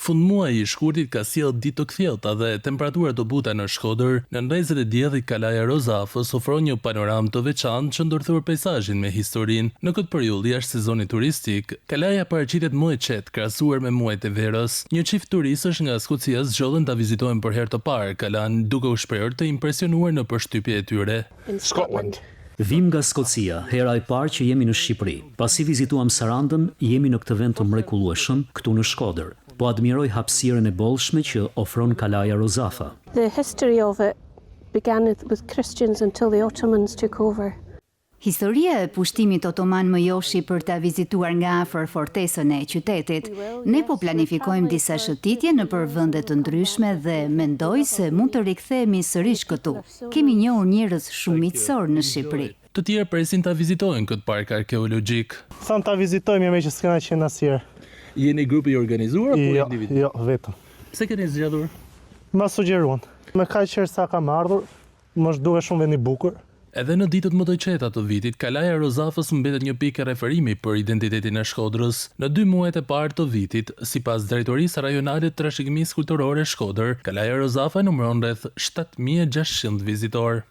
Fund muaji i shkurtit ka sjellë ditë të kthjellta dhe temperatura të buta në Shkodër, në ndajzet e diellit Kalaja Rozafës ofron një panoramë të veçantë që ndërthur peizazhin me historinë. Në këtë periudhë jashtë sezonit turistik, Kalaja paraqitet më e qetë krahasuar me muajt e verës. Një çift turistësh nga Skocia zgjodhen ta vizitojnë për herë të parë Kalan, duke u shprehur të impresionuar në përshtypje e tyre. Scotland. Vim nga Skocia, hera e parë që jemi në Shqipëri. Pasi vizituam Sarandën, jemi në këtë vend të mrekullueshëm këtu në Shkodër. Po admiroj hapësirën e bollshme që ofron Kalaja Rozafa. The history of it began with Christians until the Ottomans took over. Historia e pushtimit otoman më joshi për ta vizituar nga afër fortesën e qytetit. Ne po planifikojmë disa shëtitje në për vende të ndryshme dhe mendoj se mund të rikthehemi sërish këtu. Kemi njohur njerëz shumë miqësor në Shqipëri. Të tjerë presin ta vizitojnë këtë park arkeologjik. Tham ta vizitojmë me që s'kena qenë asnjëherë. Jeni grupi i organizuar apo individ? Jo, vetëm. Pse keni zgjatur? Ma sugjeruan. Me kaq herë sa kam ardhur, më duket shumë vend i bukur. Edhe në ditët më të qeta të vitit, Kalaja Rozafës mbetet një pikë referimi për identitetin e Shkodrës. Në 2 muajt e parë të vitit, sipas Drejtorisë Rajonale të Trashëgimisë Kulturore Shkodër, Kalaja Rozafa numëron rreth 7600 vizitorë.